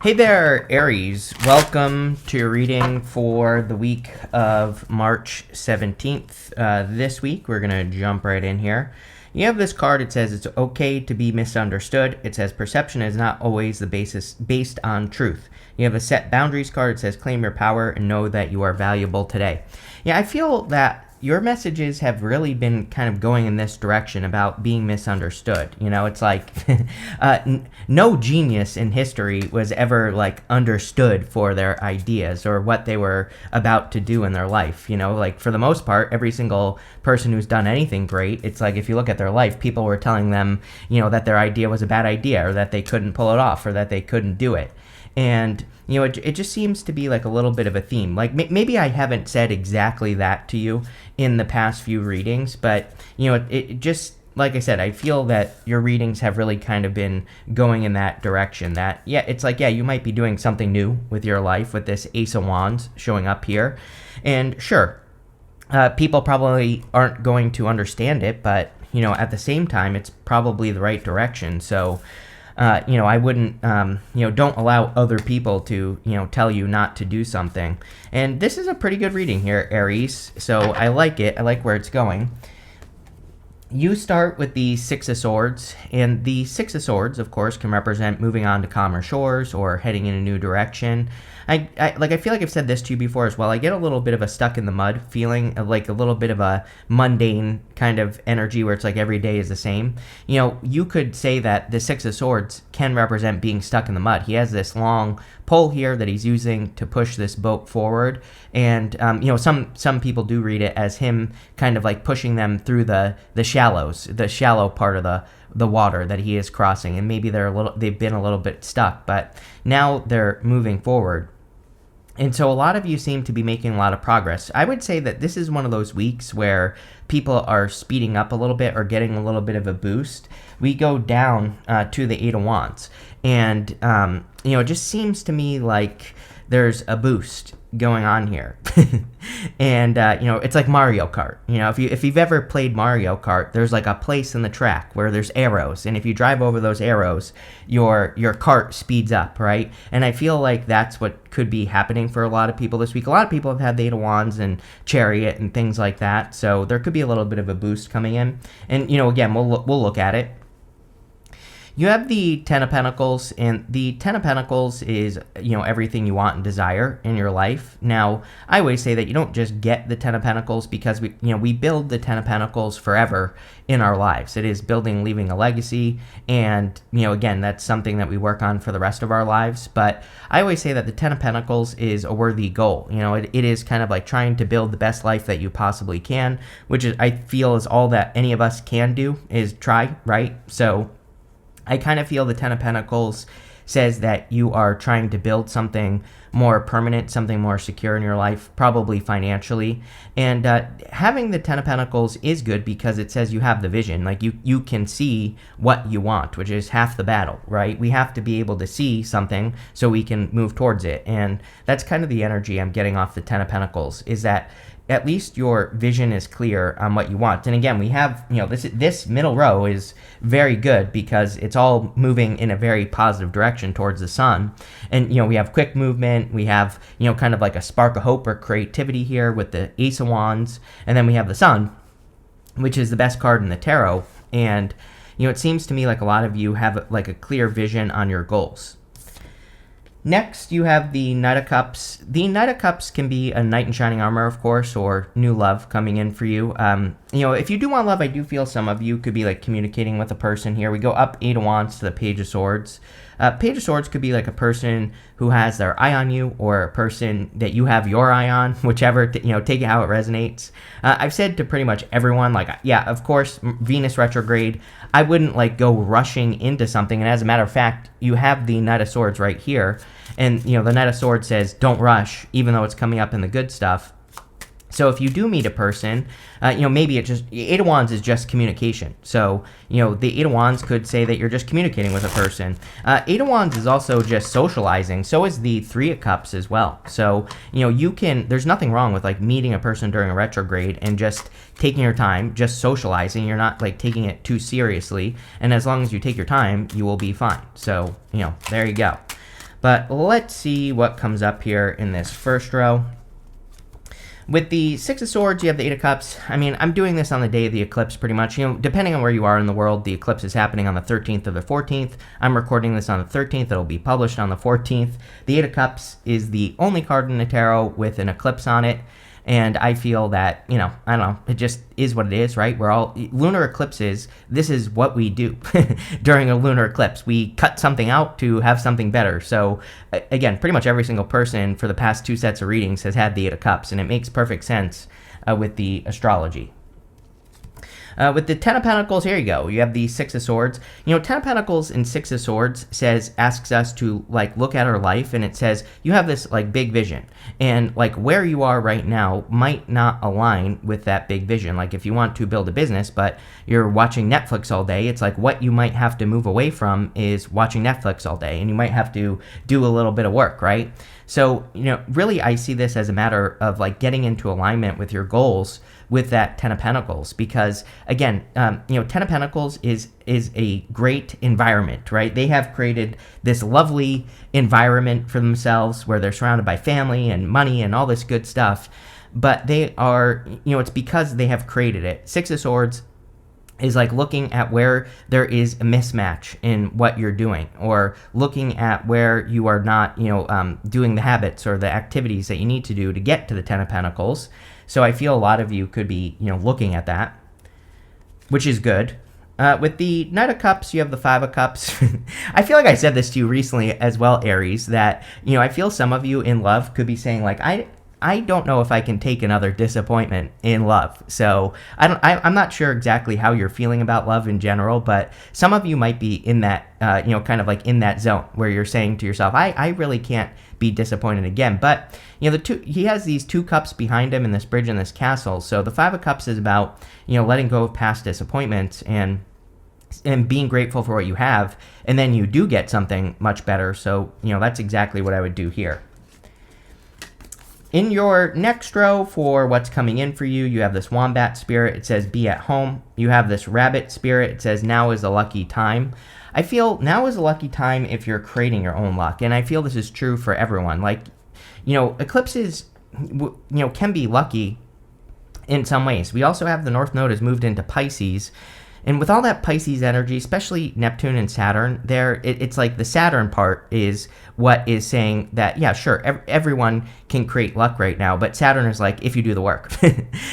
Hey there, Aries. Welcome to your reading for the week of March 17th. This week, we're going to jump right in here. You have this card. It says it's okay to be misunderstood. It says perception is not always the basis based on truth. You have a set boundaries card. It says claim your power and know that you are valuable today. Yeah, I feel that your messages have really been kind of going in this direction about being misunderstood. You know, it's like no genius in history was ever like understood for their ideas or what they were about to do in their life. You know, like for the most part, every single person who's done anything great, it's like if you look at their life, people were telling them, you know, that their idea was a bad idea or that they couldn't pull it off or that they couldn't do it. And, you know, it just seems to be like a little bit of a theme. Like maybe I haven't said exactly that to you in the past few readings, but, you know, it just, like I said, I feel that your readings have really kind of been going in that direction. That, yeah, it's like, yeah, you might be doing something new with your life with this Ace of Wands showing up here. And sure, people probably aren't going to understand it, but, you know, at the same time, it's probably the right direction. So, you know, I wouldn't, you know, don't allow other people to, you know, tell you not to do something. And this is a pretty good reading here, Aries. So I like it. I like where it's going. You start with the Six of Swords, and the Six of Swords, of course, can represent moving on to calmer shores or heading in a new direction. I feel like I've said this to you before as well. I get a little bit of a stuck in the mud feeling, of like a little bit of a mundane kind of energy where it's like every day is the same. You know, you could say that the Six of Swords can represent being stuck in the mud. He has this long pole here that he's using to push this boat forward, and you know, some people do read it as him kind of like pushing them through the shallows, the shallow part of the water that he is crossing, and maybe they've been a little bit stuck, but now they're moving forward. And so a lot of you seem to be making a lot of progress. I would say that this is one of those weeks where people are speeding up a little bit or getting a little bit of a boost. We go down to the Eight of Wands. And, you know, it just seems to me like there's a boost going on here. And, you know, it's like Mario Kart. You know, if you've ever played Mario Kart, there's like a place in the track where there's arrows. And if you drive over those arrows, your cart speeds up, right? And I feel like that's what could be happening for a lot of people this week. A lot of people have had the Eight of Wands and Chariot and things like that. So there could be a little bit of a boost coming in. And, you know, again, we'll look at it. You have the Ten of Pentacles, and the Ten of Pentacles is, you know, everything you want and desire in your life. Now, I always say that you don't just get the Ten of Pentacles because we build the Ten of Pentacles forever in our lives. It is building, leaving a legacy, and, you know, again, that's something that we work on for the rest of our lives. But I always say that the Ten of Pentacles is a worthy goal. You know, it is kind of like trying to build the best life that you possibly can, which is, I feel, is all that any of us can do is try, right? So I kind of feel the Ten of Pentacles says that you are trying to build something more permanent, something more secure in your life, probably financially. And having the Ten of Pentacles is good because it says you have the vision. Like you can see what you want, which is half the battle, right? We have to be able to see something so we can move towards it. And that's kind of the energy I'm getting off the Ten of Pentacles, is that at least your vision is clear on what you want. And again, we have, you know, this middle row is very good because it's all moving in a very positive direction towards the sun. And, you know, we have quick movement. We have, you know, kind of like a spark of hope or creativity here with the Ace of Wands. And then we have the Sun, which is the best card in the tarot. And, you know, it seems to me like a lot of you have like a clear vision on your goals. Next, you have the Knight of Cups. The Knight of Cups can be a knight in shining armor, of course, or new love coming in for you. You know, if you do want love, I do feel some of you could be like communicating with a person here. We go up Eight of Wands to the Page of Swords. Page of Swords could be like a person who has their eye on you, or a person that you have your eye on, whichever, you know, take it how it resonates. I've said to pretty much everyone, like, yeah, of course, Venus retrograde, I wouldn't like go rushing into something. And as a matter of fact, you have the Knight of Swords right here. And, you know, the Knight of Swords says, don't rush, even though it's coming up in the good stuff. So if you do meet a person, you know, maybe Eight of Wands is just communication. So, you know, the Eight of Wands could say that you're just communicating with a person. Eight of Wands is also just socializing. So is the Three of Cups as well. So, you know, there's nothing wrong with like meeting a person during a retrograde and just taking your time, just socializing. You're not like taking it too seriously. And as long as you take your time, you will be fine. So, you know, there you go. But let's see what comes up here in this first row. With the Six of Swords, you have the Eight of Cups. I mean, I'm doing this on the day of the eclipse pretty much. Depending on where you are in the world, the eclipse is happening on the 13th or the 14th. I'm recording this on the 13th. It'll be published on the 14th. The Eight of Cups is the only card in the tarot with an eclipse on it. And I feel that, I don't know, it just is what it is, right? We're all, lunar eclipses, this is what we do during a lunar eclipse. We cut something out to have something better. So, again, pretty much every single person for the past 2 sets of readings has had the Eight of Cups, and it makes perfect sense with the astrology. With the Ten of Pentacles, here you go. You have the Six of Swords. Ten of Pentacles and Six of Swords asks us to look at our life, and it says you have this big vision, and where you are right now might not align with that big vision. Like if you want to build a business, but you're watching Netflix all day, it's what you might have to move away from is watching Netflix all day, and you might have to do a little bit of work, right? So, really I see this as a matter of getting into alignment with your goals with that Ten of Pentacles, because again, Ten of Pentacles is a great environment, right? They have created this lovely environment for themselves where they're surrounded by family and money and all this good stuff, but they are, it's because they have created it. Six of Swords is looking at where there is a mismatch in what you're doing, or looking at where you are not, doing the habits or the activities that you need to do to get to the Ten of Pentacles. So I feel a lot of you could be, looking at that, which is good. With the Knight of Cups, you have the Five of Cups. I feel like I said this to you recently as well, Aries, that, I feel some of you in love could be saying I don't know if I can take another disappointment in love. So I'm not sure exactly how you're feeling about love in general, but some of you might be in that, kind of in that zone where you're saying to yourself, I really can't be disappointed again. But, he has these 2 cups behind him in this bridge and this castle. So the Five of Cups is about, letting go of past disappointments and being grateful for what you have. And then you do get something much better. So, that's exactly what I would do here. In your next row for what's coming in for you, you have this Wombat spirit. It says, be at home. You have this Rabbit spirit. It says, now is a lucky time. I feel now is a lucky time if you're creating your own luck. And I feel this is true for everyone. Eclipses, can be lucky in some ways. We also have the North Node has moved into Pisces. And with all that Pisces energy, especially Neptune and Saturn, it's the Saturn part is what is saying that, yeah, sure, everyone can create luck right now, but Saturn is if you do the work.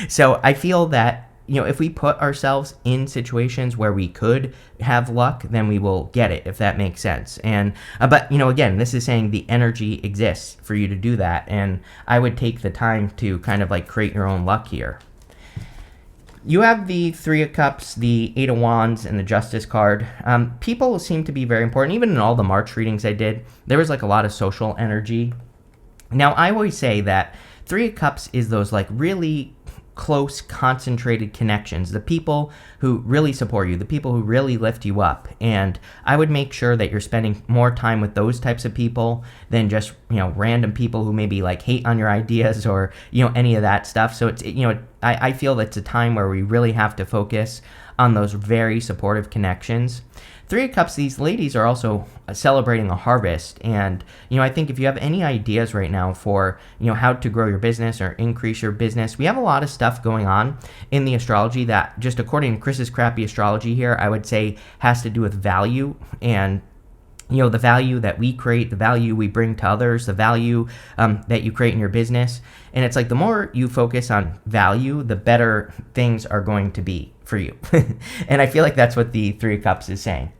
So I feel that, if we put ourselves in situations where we could have luck, then we will get it, if that makes sense. And, but, again, this is saying the energy exists for you to do that, and I would take the time to kind of create your own luck here. You have the Three of Cups, the Eight of Wands, and the Justice card. People seem to be very important. Even in all the March readings I did, there was a lot of social energy. Now, I always say that Three of Cups is those really close, concentrated connections, the people who really support you, the people who really lift you up. And I would make sure that you're spending more time with those types of people than just, random people who maybe hate on your ideas or, any of that stuff. So it's, I feel that it's a time where we really have to focus on those very supportive connections. Three of Cups, these ladies are also celebrating a harvest, and I think if you have any ideas right now for how to grow your business or increase your business, we have a lot of stuff going on in the astrology that, just according to Chris's crappy astrology here, I would say has to do with value and the value that we create, the value we bring to others, the value that you create in your business. And it's the more you focus on value, the better things are going to be for you. And I feel like that's what the Three of Cups is saying.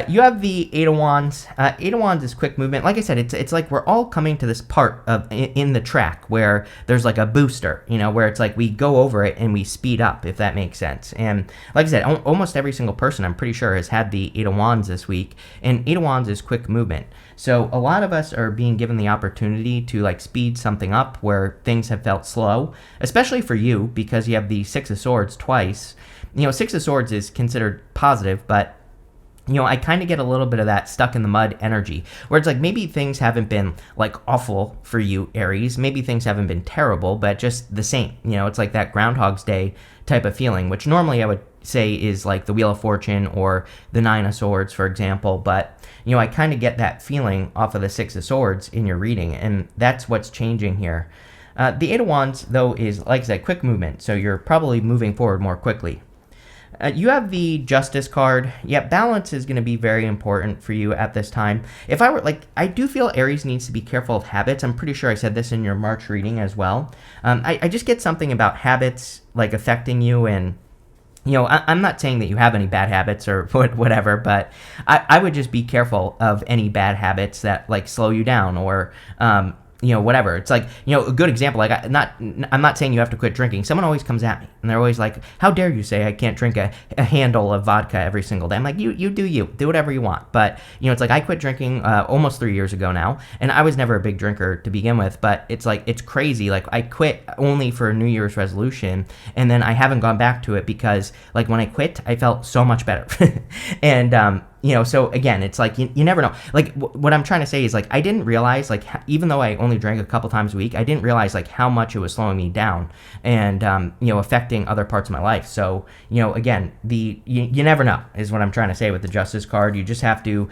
You have the Eight of Wands. Eight of Wands is quick movement. Like I said, it's we're all coming to this part of in the track where there's a booster, where it's we go over it and we speed up, if that makes sense. And like I said, almost every single person, I'm pretty sure, has had the Eight of Wands this week. And Eight of Wands is quick movement. So a lot of us are being given the opportunity to speed something up where things have felt slow, especially for you because you have the Six of Swords twice. Six of Swords is considered positive, but I kind of get a little bit of that stuck in the mud energy where it's maybe things haven't been awful for you, Aries. Maybe things haven't been terrible, but just the same. It's that Groundhog's Day type of feeling, which normally I would say is like the Wheel of Fortune or the Nine of Swords, for example. But, I kind of get that feeling off of the Six of Swords in your reading, and that's what's changing here. The Eight of Wands, though, is, like I said, quick movement, so you're probably moving forward more quickly. You have the Justice card. Yeah, balance is going to be very important for you at this time. If I were, I do feel Aries needs to be careful of habits. I'm pretty sure I said this in your March reading as well. I just get something about habits, affecting you, and, I'm not saying that you have any bad habits or whatever, but I would just be careful of any bad habits that, slow you down or, whatever. It's a good example. I'm not saying you have to quit drinking. Someone always comes at me and they're always like, how dare you say I can't drink a handle of vodka every single day? I'm like, you do whatever you want. But, I quit drinking almost 3 years ago now, and I was never a big drinker to begin with, but it's crazy. I quit only for a New Year's resolution, and then I haven't gone back to it because, when I quit, I felt so much better. And, so again, it's you never know. What I'm trying to say is, I didn't realize, even though I only drank a couple times a week, I didn't realize, how much it was slowing me down and, affecting other parts of my life. So, again, you never know is what I'm trying to say with the Justice card. You just have to,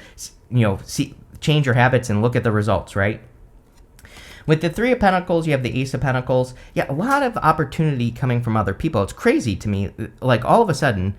change your habits and look at the results, right? With the Three of Pentacles, you have the Ace of Pentacles. Yeah, a lot of opportunity coming from other people. It's crazy to me. All of a sudden,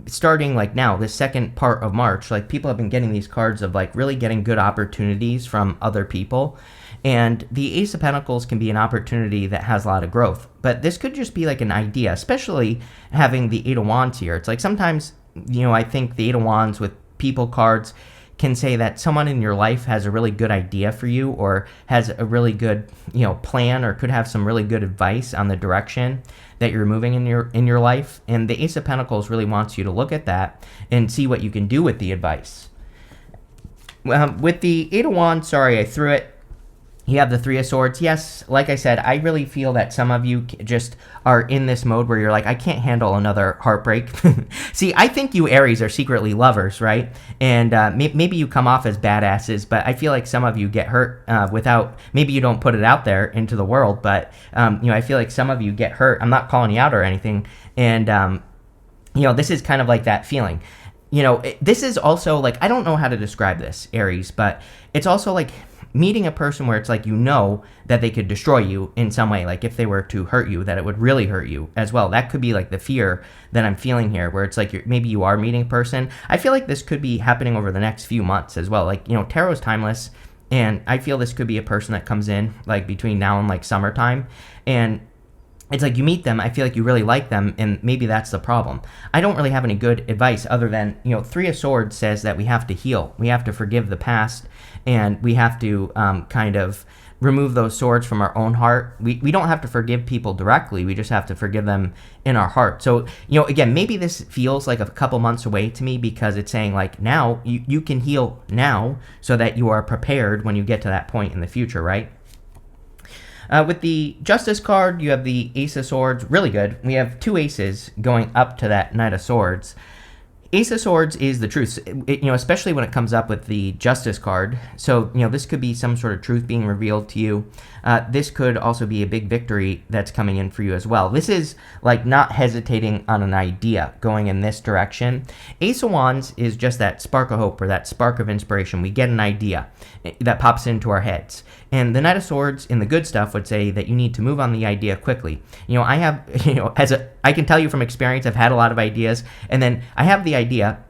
starting now, this second part of March, people have been getting these cards of really getting good opportunities from other people. And the Ace of Pentacles can be an opportunity that has a lot of growth. But this could just be an idea, especially having the Eight of Wands here. It's sometimes, I think the Eight of Wands with people cards can say that someone in your life has a really good idea for you or has a really good, plan or could have some really good advice on the direction that you're moving in your life. And the Ace of Pentacles really wants you to look at that and see what you can do with the advice. With the Eight of Wands, sorry, I threw it. You have the Three of Swords. Yes, like I said, I really feel that some of you just are in this mode where you're I can't handle another heartbreak. See, I think you Aries are secretly lovers, right? And maybe you come off as badasses, but I feel like some of you get hurt without, maybe you don't put it out there into the world, but, I feel like some of you get hurt. I'm not calling you out or anything. And, this is kind of that feeling. This is also I don't know how to describe this, Aries, but it's also meeting a person where it's that they could destroy you in some way, if they were to hurt you, that it would really hurt you as well. That could be the fear that I'm feeling here, where it's maybe you are meeting a person. I feel this could be happening over the next few months as well. Tarot's timeless, and I feel this could be a person that comes in between now and summertime, and it's you meet them, I feel you really like them, and maybe that's the problem. I don't really have any good advice other than, Three of Swords says that we have to heal. We have to forgive the past, and we have to kind of remove those swords from our own heart. We don't have to forgive people directly. We just have to forgive them in our heart. So, again, maybe this feels like a couple months away to me because it's saying now, you can heal now so that you are prepared when you get to that point in the future, right? With the Justice card, you have the Ace of Swords. Really good. We have two aces going up to that Knight of Swords. Ace of Swords is the truth, especially when it comes up with the Justice card. So, this could be some sort of truth being revealed to you. This could also be a big victory that's coming in for you as well. This is not hesitating on an idea going in this direction. Ace of Wands is just that spark of hope or that spark of inspiration. We get an idea that pops into our heads. And the Knight of Swords in the good stuff would say that you need to move on the idea quickly. I have, I can tell you from experience, I've had a lot of ideas, and then I have the idea,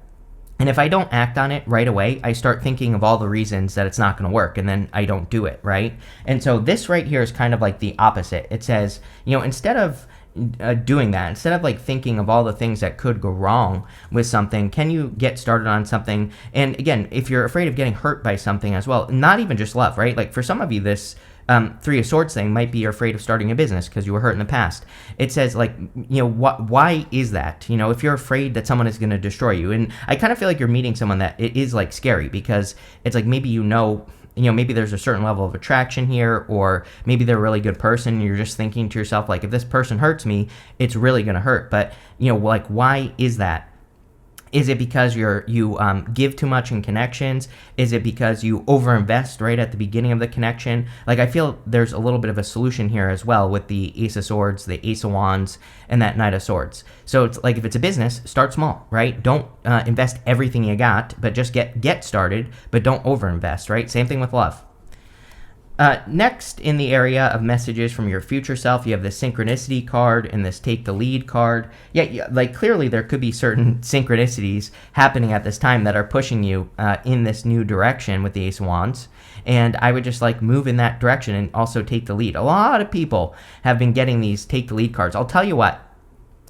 and if I don't act on it right away, I start thinking of all the reasons that it's not going to work, and then I don't do it, right? And so this right here is kind of the opposite. It says, instead of doing that, instead of thinking of all the things that could go wrong with something, can you get started on something? And again, if you're afraid of getting hurt by something as well, not even just love, right? For some of you, this Three of Swords thing might be you're afraid of starting a business because you were hurt in the past. It says why is that? If you're afraid that someone is going to destroy you, and I kind of feel you're meeting someone that it is scary because it's maybe maybe there's a certain level of attraction here, or maybe they're a really good person, and you're just thinking to yourself, if this person hurts me, it's really going to hurt. But, why is that? Is it because you give too much in connections? Is it because you overinvest right at the beginning of the connection? Like, I feel there's a little bit of a solution here as well with the Ace of Swords, the Ace of Wands, and that Knight of Swords. So it's like, if it's a business, start small, right? Don't invest everything you got, but just get started, but don't overinvest, right? Same thing with love. Next, in the area of messages from your future self, you have the synchronicity card and this take the lead card. Yeah, like, clearly there could be certain synchronicities happening at this time that are pushing you in this new direction with the Ace of Wands. And I would just like move in that direction and also take the lead. A lot of people have been getting these take the lead cards. I'll tell you what.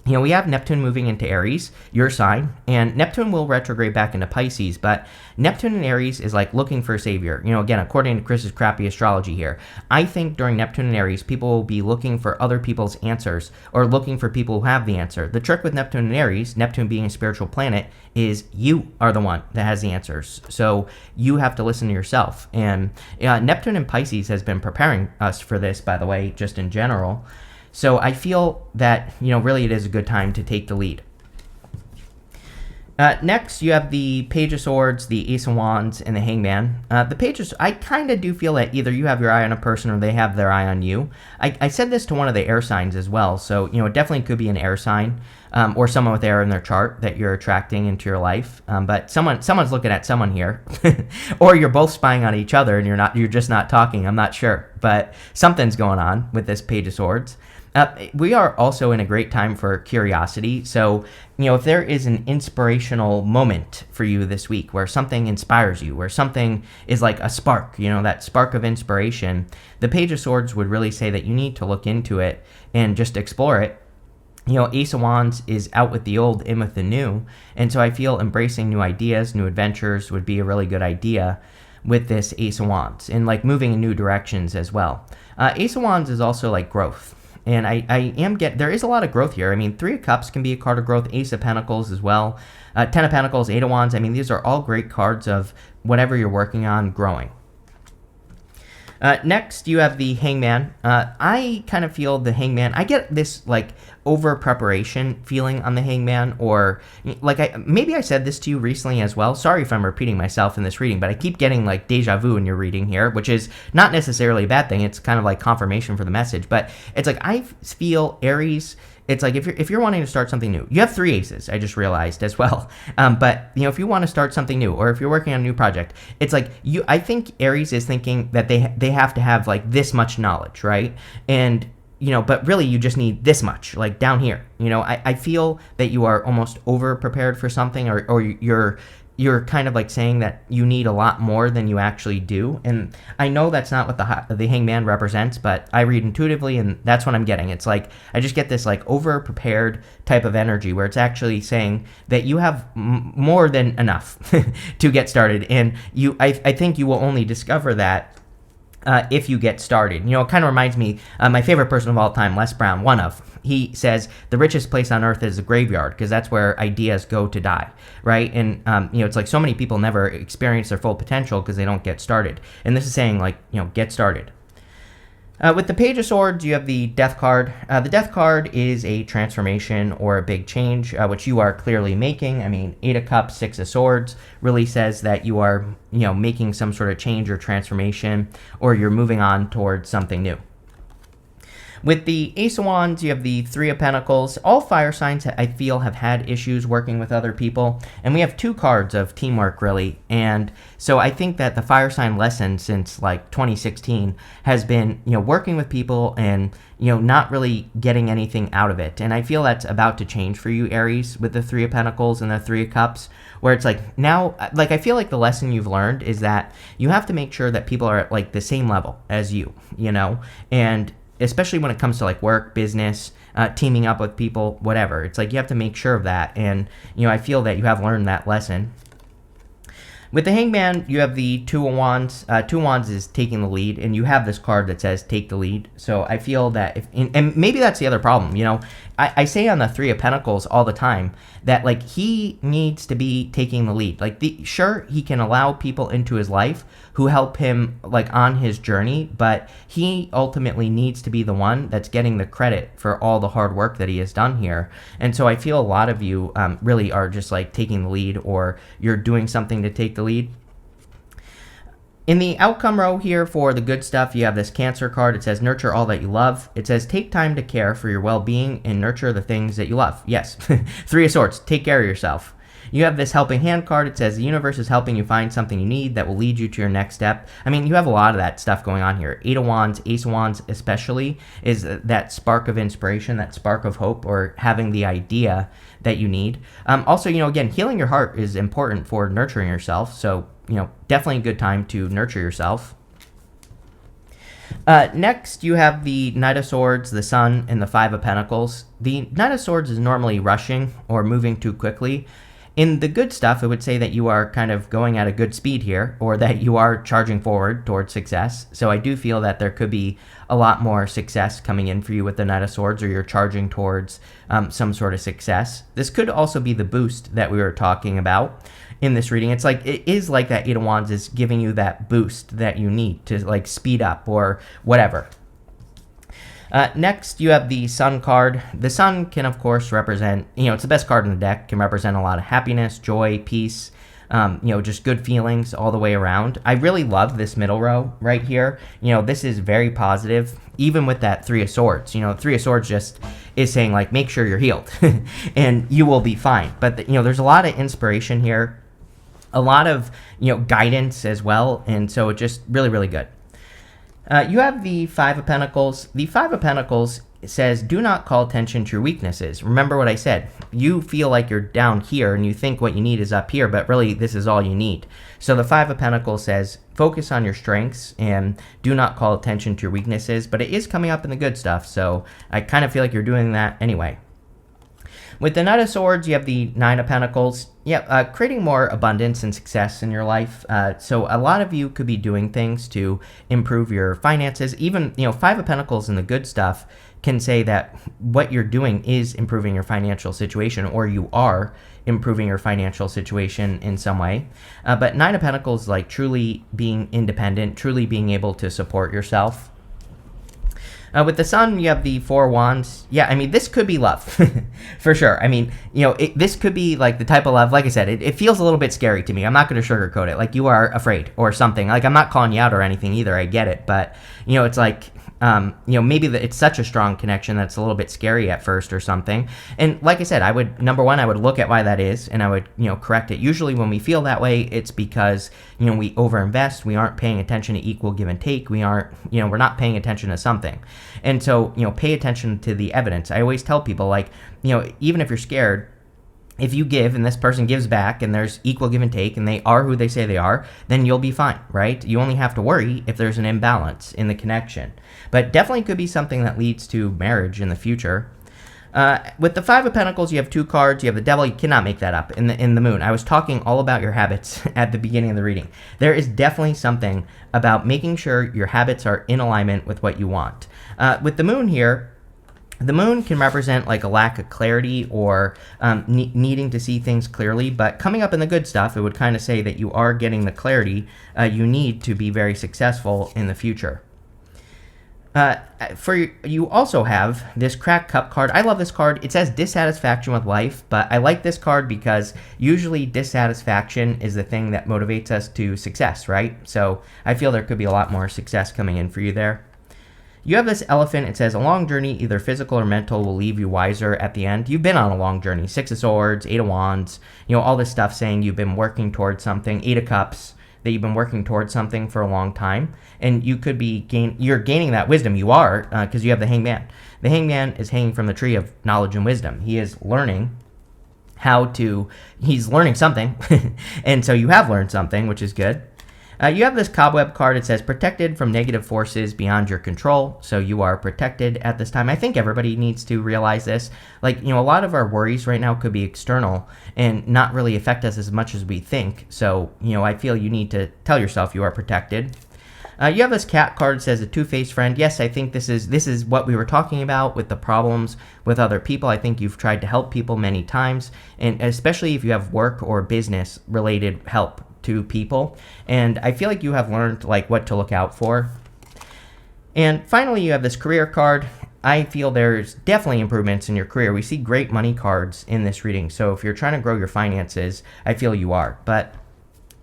You know, we have Neptune moving into Aries, your sign, and Neptune will retrograde back into Pisces, but Neptune in Aries is like looking for a savior. You know, again, according to Chris's crappy astrology here, I think during Neptune in Aries, people will be looking for other people's answers or looking for people who have the answer. The trick with Neptune in Aries, Neptune being a spiritual planet, is you are the one that has the answers. So you have to listen to yourself. And Neptune in Pisces has been preparing us for this, by the way, just in general. So I feel that, you know, really it is a good time to take the lead. Next, you have the Page of Swords, the Ace of Wands, and the Hangman. The Pages, I kind of do feel that either you have your eye on a person or they have their eye on you. I said this to one of the air signs as well, so, you know, it definitely could be an air sign or someone with air in their chart that you're attracting into your life. But someone's looking at someone here, or you're both spying on each other and you're just not talking. I'm not sure, but something's going on with this Page of Swords. We are also in a great time for curiosity. So, you know, if there is an inspirational moment for you this week where something inspires you, where something is like a spark, you know, that spark of inspiration, the Page of Swords would really say that you need to look into it and just explore it. You know, Ace of Wands is out with the old, in with the new. And so I feel embracing new ideas, new adventures would be a really good idea with this Ace of Wands, and like moving in new directions as well. Ace of Wands is also like growth. And there is a lot of growth here. I mean, Three of Cups can be a card of growth, Ace of Pentacles as well, Ten of Pentacles, Eight of Wands. I mean, these are all great cards of whatever you're working on growing. Next, you have the Hangman. I kind of feel the Hangman, I get this like over preparation feeling on the Hangman, or like maybe I said this to you recently as well. Sorry if I'm repeating myself in this reading, but I keep getting like deja vu in your reading here, which is not necessarily a bad thing. It's kind of like confirmation for the message, but it's like I feel Aries. It's like if you're wanting to start something new, you have 3 aces, I just realized as well. But, you know, if you want to start something new, or if you're working on a new project, it's like I think Aries is thinking that they have to have like this much knowledge, right? And, you know, but really you just need this much, like down here. You know, I feel that you are almost over prepared for something, or you're kind of like saying that you need a lot more than you actually do. And I know that's not what the Hangman represents, but I read intuitively, and that's what I'm getting. It's like I just get this like over prepared type of energy where it's actually saying that you have more than enough to get started. And I think you will only discover that if you get started. You know, it kind of reminds me, my favorite person of all time, Les Brown, he says the richest place on earth is a graveyard, because that's where ideas go to die, right? And, you know, it's like so many people never experience their full potential because they don't get started. And this is saying, like, you know, get started. With the Page of Swords, you have the Death card. The Death card is a transformation or a big change, which you are clearly making. I mean, 8 of Cups, 6 of Swords really says that you are, you know, making some sort of change or transformation, or you're moving on towards something new. With the Ace of Wands, you have the Three of Pentacles. All fire signs, I feel, have had issues working with other people. And we have 2 cards of teamwork, really. And so I think that the fire sign lesson since, like, 2016 has been, you know, working with people and, you know, not really getting anything out of it. And I feel that's about to change for you, Aries, with the Three of Pentacles and the Three of Cups, where it's like now, like, I feel like the lesson you've learned is that you have to make sure that people are at, like, the same level as you know, and especially when it comes to like work, business, teaming up with people, whatever. It's like you have to make sure of that. And, you know, I feel that you have learned that lesson. With the Hangman, you have the Two of Wands. Two of Wands is taking the lead, and you have this card that says take the lead. So I feel that and maybe that's the other problem, you know. I say on the Three of Pentacles all the time that, like, he needs to be taking the lead. Like, sure, he can allow people into his life who help him like on his journey, but he ultimately needs to be the one that's getting the credit for all the hard work that he has done here. And so I feel a lot of you really are just like taking the lead, or you're doing something to take the lead. In the outcome row here for the good stuff, you have this Cancer card. It says nurture all that you love. It says take time to care for your well-being and nurture the things that you love. Yes, Three of Swords, take care of yourself. You have this helping hand card. It says the universe is helping you find something you need that will lead you to your next step. I mean, you have a lot of that stuff going on here. Eight of Wands, Ace of Wands especially, is that spark of inspiration, that spark of hope, or having the idea that you need. Also, again, healing your heart is important for nurturing yourself. So, definitely a good time to nurture yourself. Next, you have the Knight of Swords, the Sun, and the Five of Pentacles. The Knight of Swords is normally rushing or moving too quickly. In the good stuff, it would say that you are kind of going at a good speed here, or that you are charging forward towards success. So I do feel that there could be a lot more success coming in for you with the Knight of Swords, or you're charging towards some sort of success. This could also be the boost that we were talking about in this reading. It is like that Eight of Wands is giving you that boost that you need to like speed up or whatever. Next, you have the Sun card. The Sun can, of course, represent, it's the best card in the deck, can represent a lot of happiness, joy, peace, just good feelings all the way around. I really love this middle row right here. This is very positive, even with that Three of Swords. Three of Swords just is saying, like, make sure you're healed and you will be fine. But, there's a lot of inspiration here, a lot of, guidance as well. And so it's just really, really good. You have the Five of Pentacles. The Five of Pentacles says, do not call attention to your weaknesses. Remember what I said. You feel like you're down here and you think what you need is up here, but really this is all you need. So the Five of Pentacles says, focus on your strengths and do not call attention to your weaknesses, but it is coming up in the good stuff. So I kind of feel like you're doing that anyway. With the Knight of Swords, you have the Nine of Pentacles. Creating more abundance and success in your life. So a lot of you could be doing things to improve your finances. Even, Five of Pentacles and the good stuff can say that what you're doing is improving your financial situation, or you are improving your financial situation in some way. But Nine of Pentacles, like truly being independent, truly being able to support yourself. With the Sun, you have the Four of Wands. Yeah, I mean, this could be love, for sure. I mean, this could be, like, the type of love, like I said, it feels a little bit scary to me. I'm not going to sugarcoat it. Like, you are afraid or something. Like, I'm not calling you out or anything either. I get it. But, it's like, maybe it's such a strong connection that's a little bit scary at first or something. And like I said, number one, I would look at why that is, and I would, correct it. Usually when we feel that way, it's because, we overinvest. We aren't paying attention to equal give and take. We aren't, we're not paying attention to something. And so, pay attention to the evidence. I always tell people, like, even if you're scared, if you give and this person gives back and there's equal give and take and they are who they say they are, then you'll be fine, right? You only have to worry if there's an imbalance in the connection. But definitely could be something that leads to marriage in the future. With the Five of Pentacles, you have two cards. You have the Devil. You cannot make that up. In the Moon. I was talking all about your habits at the beginning of the reading. There is definitely something about making sure your habits are in alignment with what you want. With the Moon here, the Moon can represent like a lack of clarity or needing to see things clearly, but coming up in the good stuff, it would kind of say that you are getting the clarity you need to be very successful in the future. You also have this Cracked Cup card. I love this card. It says dissatisfaction with life, but I like this card because usually dissatisfaction is the thing that motivates us to success, right? So I feel there could be a lot more success coming in for you there. You have this Elephant. It says a long journey, either physical or mental, will leave you wiser at the end. You've been on a long journey. Six of Swords, Eight of Wands, all this stuff saying you've been working towards something. Eight of Cups, that you've been working towards something for a long time, and you could be you're gaining that wisdom. You are, because you have the Hangman. The Hangman is hanging from the tree of knowledge and wisdom. He is learning he's learning something, and so you have learned something, which is good. You have this Cobweb card. It says protected from negative forces beyond your control. So you are protected at this time. I think everybody needs to realize this. Like, a lot of our worries right now could be external and not really affect us as much as we think. So, I feel you need to tell yourself you are protected. You have this Cat card. It says a two-faced friend. Yes, I think this is what we were talking about with the problems with other people. I think you've tried to help people many times, and especially if you have work or business related help to people, and I feel like you have learned like what to look out for. And finally, you have this career card. I feel there's definitely improvements in your career. We see great money cards in this reading, so if you're trying to grow your finances, I feel you are. But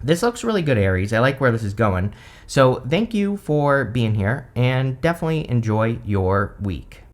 this looks really good, Aries. I like where this is going. So thank you for being here, and definitely enjoy your week.